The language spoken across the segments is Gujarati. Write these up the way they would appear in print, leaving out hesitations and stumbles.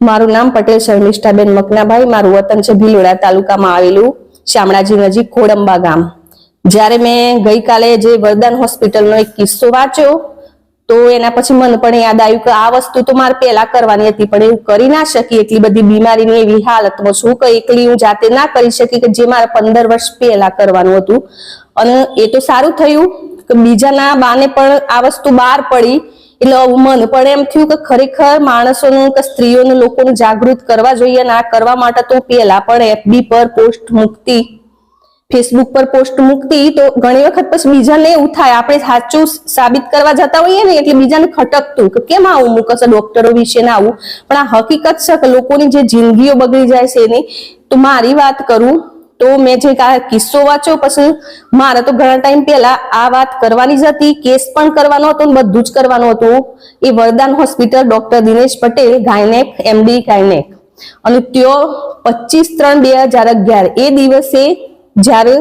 મારું નામ પટેલ શર્મિષ્ઠાબેન મકનાભાઈ, મારું વતન છે ભીલોડા તાલુકામાં આવેલું શામળાજી નજીક ખોડંબા ગામ। જ્યારે મેં ગઈકાલે જે વરદાન હોસ્પિટલનો એક કિસ્સો વાંચ્યો તો એના પછી મને પણ યાદ આવ્યું કે આ વસ્તુ તો મારે પહેલા કરવાની હતી, પણ એવું કરી ના શકી, એટલી બધી બીમારીની એવી હાલતમાં છું કે એકલી હું જાતે ના કરી શકી કે જે મારે 15 વર્ષ પહેલા કરવાનું હતું। અને એ તો સારું થયું કે બીજાના બાને પણ આ વસ્તુ બહાર પડી, એટલે મને પણ એમ થયું કે ખરેખર માણસોનું કે સ્ત્રીઓનું લોકોને જાગૃત કરવા જોઈએ। અને આ કરવા માટે તો પહેલા પણ એફબી પર પોસ્ટ મૂકતી, ફેસબુક પર પોસ્ટ મૂકતી, તો ઘણી વખત પછી બીજાને એવું થાય આપણે સાચું સાબિત કરવા જતા હોઈએ ને એટલે બીજાને ખટકતું કે કેમ આવું મૂકશે ડોક્ટરો વિશે ના આવું, પણ આ હકીકત છે કે લોકોની જે જિંદગીઓ બગડી જાય છે એની। તો મારી વાત કરું તો મેં જે કિસ્સો વાંચ્યો પછી મારે તો ઘણા ટાઈમ પહેલા આ વાત કરવાની જ હતી, કેસ પણ કરવાનો હતો, બધું જ કરવાનું હતું। એ વરદાન hospital doctor Dinesh Patel gynaec MD gynaec, અને ત્યો 25/3/2011 એ દિવસે જ્યારે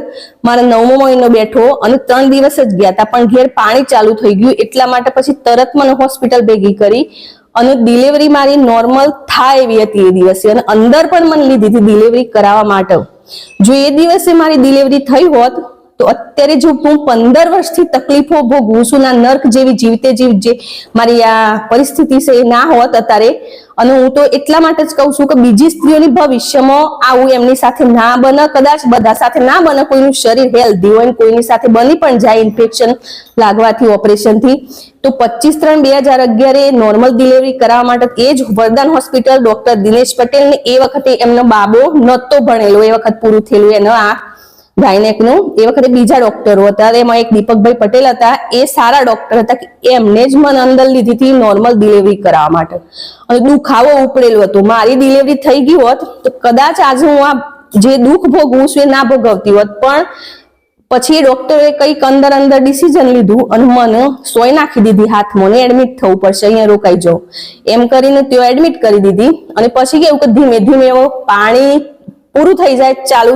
મારા 9મો મહિનો બેઠો અને 3 દિવસ જ ગયા હતા, પણ ઘેર પાણી ચાલુ થઈ ગયું એટલા માટે પછી તરત મને હોસ્પિટલ ભેગી કરી અને ડિલિવરી મારી નોર્મલ થાય એવી હતી એ દિવસે, અને અંદર પણ મને લીધી હતી ડિલિવરી કરાવવા માટે। જો એ દિવસે મારી ડિલિવરી થઈ હોત તો અત્યારે જો હું 15 વર્ષથી તકલીફો ભોગવું છું ના નર્ક જેવી જીવતે જીવ જે મારી આ પરિસ્થિતિ છે એ ના હોત અત્યારે। અને હું તો એટલા માટે જ કહું છું કે બીજી સ્ત્રીઓની ભવિષ્યમાં આવું એમની સાથે ના બને, કદાચ બધા સાથે ના બને, કોઈનું શરીર હેલ્ધી હોય કોઈની સાથે બની પણ જાય ઇન્ફેક્શન લાગવાથી ઓપરેશનથી, તો 25/3/2011 નોર્મલ ડિલિવરી કરાવવા માટે એ જ વરદાન હોસ્પિટલ ડોક્ટર દિનેશ પટેલ ને એ વખતે એમનો બાબો નહોતો ભણેલો, એ વખત પૂરું થયેલું એનો આ ગાયનેકનું, એ વખતે બીજા ડોક્ટરો હતા, એમાં એક દીપકભાઈ પટેલ હતા, એ સારા ડોક્ટર હતા કે એમને જ મને અંદર લીધી હતી નોર્મલ ડિલિવરી કરાવવા માટે। અને દુખાવો ઉપડેલો હતો, મારી ડિલિવરી થઈ ગઈ હોત તો કદાચ આજે હું આ જે દુઃખ ભોગવું છું એ ના ભોગવતી હોત, પણ પછી ડોક્ટરે કંઈક અંદર ડિસિઝન લીધું અને મને સોય નાખી દીધી હાથમાં, ને એડમિટ થવું પડશે, અહીંયા રોકાઈ જાઓ એમ કરીને તેઓ એડમિટ કરી દીધી। અને પછી કેવું કે ધીમે ધીમે પાણી પૂરું થઈ જાય,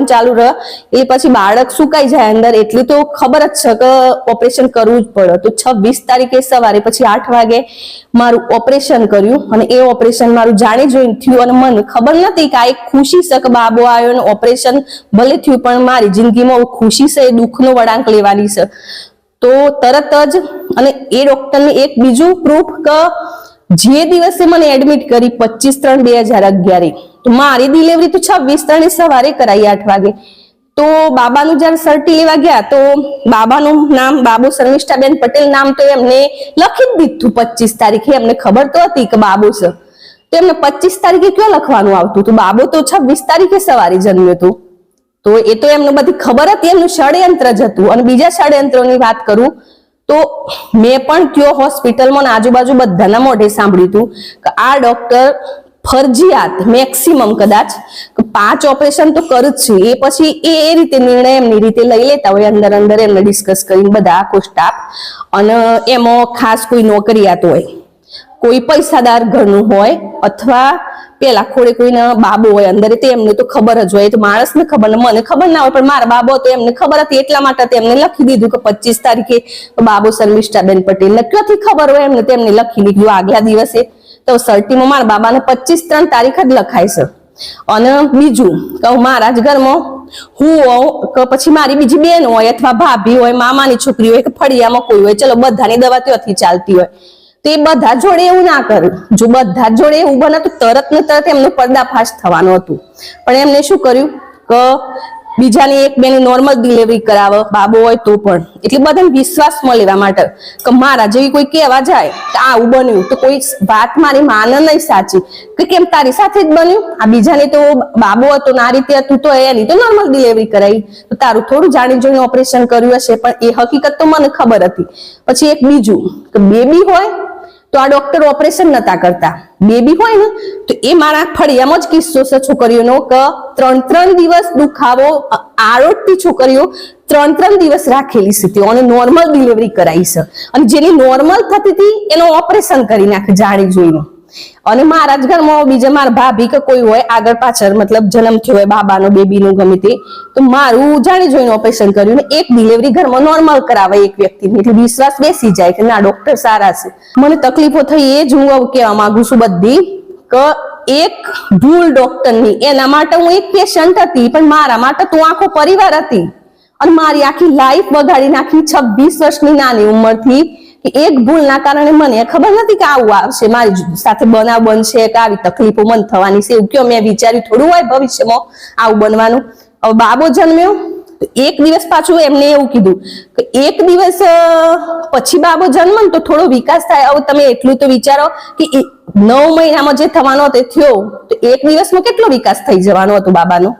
ચાલુ રહે એ પછી બાળક સુકાઈ જાય અંદર, એટલી તો ખબર જ છે કે ઓપરેશન કરવું જ પડે। તો 26 તારીખે સવારે પછી 8 વાગે મારું ઓપરેશન કર્યું, અને એ ઓપરેશન મારું જાણી જોઈને થયું, અને મને ખબર નથી કે આ એક ખુશી છે કે બાબો આવ્યો અને ઓપરેશન ભલે થયું, પણ મારી જિંદગીમાં ખુશી છે એ દુઃખનો વળાંક લેવાની છે। તો તરત જ અને એ ડોક્ટરને એક બીજું પ્રૂફ કે જે દિવસે મને એડમિટ કરી 25/3/2011 તો મારી ડિલિવરી તો 26/3 સવારે કરાઈ 8 વાગે। તો બાબાનું જયારે સર્ટી લેવા ગયા તો બાબાનું નામ બાબુ શર્મિષ્ઠાબેન પટેલ નામ તો એમને લખી જ દીધું 25 તારીખે, એમને ખબર તો હતી કે બાબુ છે, તો એમને 25 તારીખે ક્યાં લખવાનું આવતું હતું, બાબુ તો 26 તારીખે સવારે જન્મ્યું હતું। તો એ તો એમને બધી ખબર હતી, એમનું ષડયંત્ર જ હતું। અને બીજા ષડયંત્રોની વાત કરું તો મેં પણ કયો હોસ્પિટલમાં આજુબાજુ બધાના મોઢે સાંભળ્યું હતું કે આ ડોક્ટર ફરજિયાત મેક્સિમમ કદાચ 5 ઓપરેશન તો કર જ છે, એ પછી એ રીતે નિર્ણય એમની રીતે લઈ લેતા હોય, અંદર એમને ડિસ્કસ કરીને બધા આખો સ્ટાફ, અને એમાં ખાસ કોઈ નોકરિયાત હોય, કોઈ પૈસાદાર ઘરનું હોય, અથવા પેલા ખોડે કોઈના બાબો હોય અંદર, તે એમને તો ખબર જ હોય, તો માણસને ખબર ને મને ખબર ના હોય, પણ મારા બાબો તો એમને ખબર હતી એટલા માટે એમને લખી દીધું કે 25 તારીખે બાબુ શર્મિષ્ઠાબેન પટેલ ને ક્યાંથી ખબર હોય એમને, તેમને લખી દીધું આગલા દિવસે। તો સર્ટીમાં મારા બાબાને 25/3 તારીખ જ લખાય છે। અને બીજું કે મારા જ ઘરમાં હું હોઉં કે પછી મારી બીજી બેન હોય અથવા ભાભી હોય, મામાની છોકરી હોય કે ફળિયામાં કોઈ હોય, ચલો બધાની દવા ત્યાંથી ચાલતી હોય, તો એ બધા જોડે એવું ના કર્યું। જો બધા જોડે એવું બને તો તરત ને તરત એમનો પર્દાફાશ થવાનું હતું, પણ એમને શું કર્યું કે બીજાની એક બેની નોર્મલ ડિલિવરી કરાવે બાબો હોય તો પણ, એટલે બધાને વિશ્વાસમાં લેવા માટે કે મારા જેવી કોઈ કહેવા જાય કે આવું બન્યું તો કોઈ વાત મારી માને નહીં સાચી કે કેમ તારી સાથે જ બન્યું, આ બીજાને તો બાબો હતો ને આ રીતે હતું તો એની તો નોર્મલ ડિલિવરી કરાવી, તો તારું થોડું જાણી જોઈને ઓપરેશન કર્યું હશે, પણ એ હકીકત તો મને ખબર હતી। પછી એક બીજું કે બેબી હોય તો આ ડોક્ટર ઓપરેશન નતા કરતા, બેબી હોય ને તો એ મારા ફળિયામાં જ કિસ્સો છે છોકરીઓનો કે 3 દિવસ દુખાવો, આરોટતી છોકરીઓ 3 દિવસ રાખેલી છે તેઓ, અને નોર્મલ ડિલિવરી કરાવી છે, અને જેની નોર્મલ થતી હતી એનો ઓપરેશન કરી નાખે જાણી જોઈને। અને મારા જ ઘરમાં બીજા મારા ભાભી કે કોઈ હોય આગળ પાછળ, મતલબ જન્મ થયો હોય બાબાનો બેબીનો ગમે તે, તો મારું જાણી જોઈને ઓપરેશન કર્યું ને એક ડિલિવરી ઘરમાં નોર્મલ કરાવે એક વ્યક્તિની, એટલે વિશ્વાસ બેસી જાય કે ના ડોક્ટર સારા છે। મને તકલીફો થઈ એ જ હું કહેવા માંગુ છું બધી કે એક ભૂલ ડોક્ટરની, એના માટે હું એક પેશન્ટ હતી, પણ મારા માટે તો આખો પરિવાર હતી અને મારી આખી લાઈફ બગાડી નાખી 26 વર્ષની નાની ઉંમરથી કે એક ભૂલના કારણે. મને ખબર નથી કે આવું આવશે, મારી સાથે બનાવ બનશે કે આવી તકલીફો મને થવાની છે, એવું કે મેં વિચાર્યું થોડું હોય ભવિષ્યમાં આવું બનવાનું. હવે બાબો જન્મ્યો, એક દિવસ પાછું એમને એવું કીધું કે એક દિવસ પછી બાબો જન્મ તો થોડો વિકાસ થાય. હવે તમે એટલું તો વિચારો કે 9 મહિનામાં જે થવાનો હતો થયો, તો એક દિવસમાં કેટલો વિકાસ થઈ જવાનો હતો બાબાનો.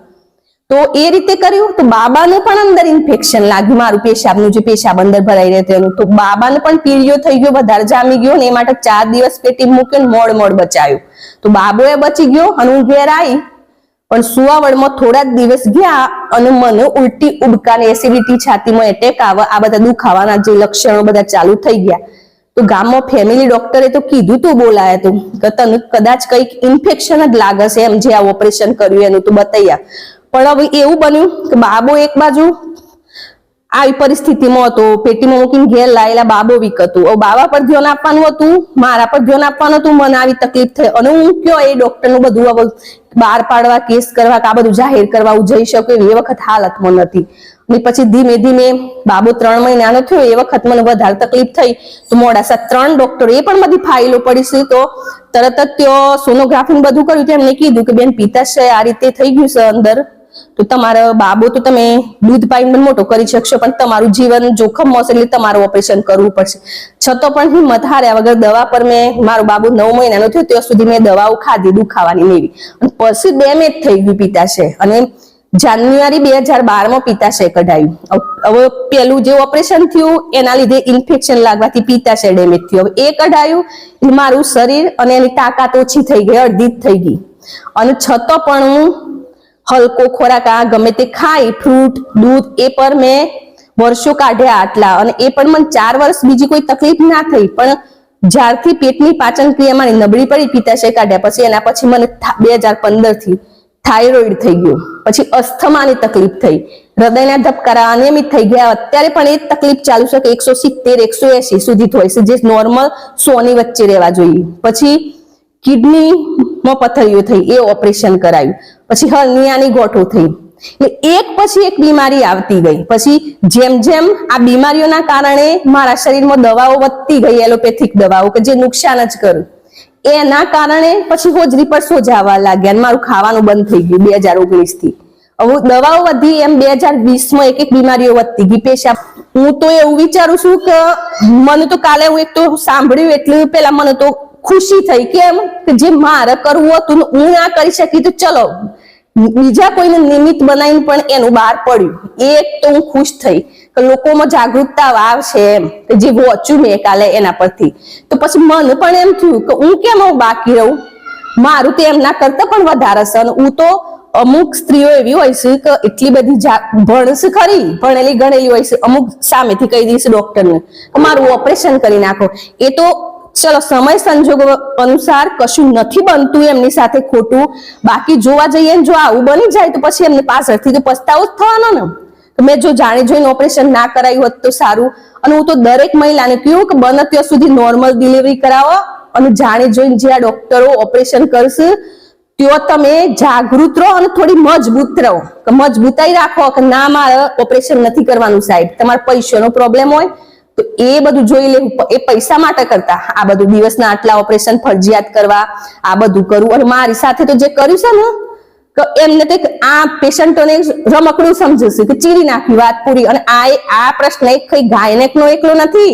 તો એ રીતે કર્યું તો બાબાને પણ અંદર ઇન્ફેક્શન લાગ્યું, મારું પેશાબનું જે પેશાબ અંદર ભરાઈ રહ્યો એનું. તો બાબાને પણ પીળિયો થઈ ગયો, વધારે જામી ગયો ને એ માટે 4 દિવસ પેટી મૂક્યો, મોડ બચાયું. તો બાબો એ બચી ગયો અને હું ઘેર આવી, પણ સુવાવડમાં થોડા જ દિવસ ગયા અને મને ઉલટી, ઉબકા ને એસિડિટી, છાતીમાં એટેક આવે, આ બધા દુખાવાના જે લક્ષણો બધા ચાલુ થઈ ગયા. તો ગામમાં ફેમિલી ડોક્ટરે તો કીધું, તું બોલાય તું કે તને કદાચ કઈક ઇન્ફેક્શન જ લાગે છે એમ, જે આ ઓપરેશન કર્યું એનું તું બતાવ્યા. પણ હવે એવું બન્યું કે બાબો એક બાજુ આવી પરિસ્થિતિમાં હતો, પેટીમાં મૂકીને ઘેર લાયેલા, બાબો વીક હતું. હવે બાબા પર ધ્યાન આપવાનું હતું, મારા પર ધ્યાન આપવાનું હતું, મને આવી તકલીફ થઈ. અને હું કયો એ ડોક્ટરનું બધું બહાર પાડવા, કેસ કરવા કે આ બધું જાહેર કરવા હું જઈ શકું એવી એ વખત હાલતમાં નથી. અને પછી ધીમે ધીમે બાબો 3 મહિનાનો થયો, એ વખત મને વધારે તકલીફ થઈ. તો મોડાસા 3 ડોક્ટર, એ પણ બધી ફાઇલો પડી છે. તો તરત જ ત્યાં સોનોગ્રાફી બધું કર્યું તો એમને કીધું કે બેન પિત્તાશય આ રીતે થઈ ગયું છે અંદર, તો તમારો બાબો તો તમે દૂધ પાઈને મોટો કરી શકશો, પણ તમારું જીવન જોખમમાં છે, એટલે તમારું ઓપરેશન કરવું પડશે. છતાં પણ હિંમત હાર્યા વગર દવા પર મારો બાબુ 9 મહિનાનો થયો ત્યાં સુધી મેં દવાઓ ખાધી દુખાવાની લેવી, અને પછી ડેમેજ થઈ ગયું પિત્તાશય. અને જાન્યુઆરી 2012માં પિત્તાશય કઢાયું. હવે પેલું જે ઓપરેશન થયું એના લીધે ઇન્ફેક્શન લાગવાથી પિત્તાશય ડેમેજ થયું. હવે એ કઢાયું, મારું શરીર અને એની તાકાત ઓછી થઈ ગઈ, અડધી જ થઈ ગઈ. અને છતાં પણ હું હલકો ખોરાક ગમે તે ખાઈ, ફ્રૂટ, દૂધ, એ પર મેં વર્ષો કાઢ્યા આટલા. અને એ પણ મને 4 વર્ષ બીજી કોઈ તકલીફ ના થઈ. પણ જ્યારથી પેટની પાચન ક્રિયા મારી નબળી પડી પિત્તાશય કાઢ્યા પછી, એના પછી મને 2015 થી થાઇરોઇડ થઈ ગયો, પછી અસ્થમાની તકલીફ થઈ, હૃદયના ધબકારા અનિયમિત થઈ ગયા. અત્યારે પણ એ તકલીફ ચાલુ છે કે 170 180 સુધી થાય છે, જે નોર્મલ 100 ની વચ્ચે રહેવા જોઈએ. પછી કિડનીમાં પથરીઓ થઈ, એ ઓપરેશન કરાયું. પછી હર્નિયાની ગોઠો થઈ. એટલે એક પછી એક બીમારી આવતી ગઈ. પછી જેમ જેમ આ બીમારીઓના કારણે મારા શરીરમાં દવાઓ વધતી ગઈ, એલોપેથિક દવાઓ કે જે નુકસાન જ કરે, એના કારણે પછી હોજરી પર સોજા આવવા લાગ્યા અને મારું ખાવાનું બંધ થઈ ગયું 2019 થી. હવે દવાઓ વધી એમ 2020માં એક બીમારીઓ વધતી ગઈ. પેશાબ, હું તો એવું વિચારું છું કે મને તો કાલે હું એક તો સાંભળ્યું એટલે પેલા મને તો ખુશી થઈ, કેમ કે જે મારે કરવું હતું હું ના કરી શકી, તો ચલો બીજા કોઈને નિમિત્ત બનાવીને પણ એનું બહાર પડ્યું. એક તો હું ખુશ થઈ કે લોકોમાં જાગૃતતા આવશે એમ, કે જે વાંચ્યું મેં કાલે એના પરથી. તો પછી મને પણ એમ થયું કે હું કેમ હું બાકી રહું, મારું તો એમના કરતા પણ વધારે છે. અને હું તો અમુક સ્ત્રીઓ એવી હોય છે કે એટલી બધી ભણશે ખરી, ભણેલી ગણેલી હોય છે, અમુક સામેથી કહી દઈશ ડોક્ટરને કે મારું ઓપરેશન કરી નાખો. એ તો ચલો સમય સંજોગો અનુસાર કશું નથી બનતું એમની સાથે ખોટું. બાકી જોવા જઈએ જો આવું બની જાય તો પછી એમને પાછળથી તો પસ્તાવો જ થવાનો ને. મેં જો જાણી જોઈને ઓપરેશન ના કરાયું હોત તો સારું. અને હું તો દરેક મહિલાને કહ્યું કે બને ત્યાં સુધી નોર્મલ ડિલિવરી કરાવો, અને જાણી જોઈને જે આ ડોક્ટરો ઓપરેશન કરશે ત્યાં તમે જાગૃત રહો અને થોડી મજબૂત રહો, કે મજબૂતાઈ રાખો કે ના મારે ઓપરેશન નથી કરવાનું સાહેબ, તમારે પૈસાનો પ્રોબ્લેમ હોય તો એ બધું જોઈ લેવું. એ પૈસા માટે કરતા આ બધું દિવસના આટલા ઓપરેશન ફરજિયાત કરવા, આ બધું કરવું. અને મારી સાથે તો જે કર્યું છે ને કે એમને તો આ પેશન્ટોને રમકડું સમજશે કે ચીરી નાખી વાત પૂરી. અને આ પ્રશ્ન એક કઈ ગાયનેક નો એકલો નથી,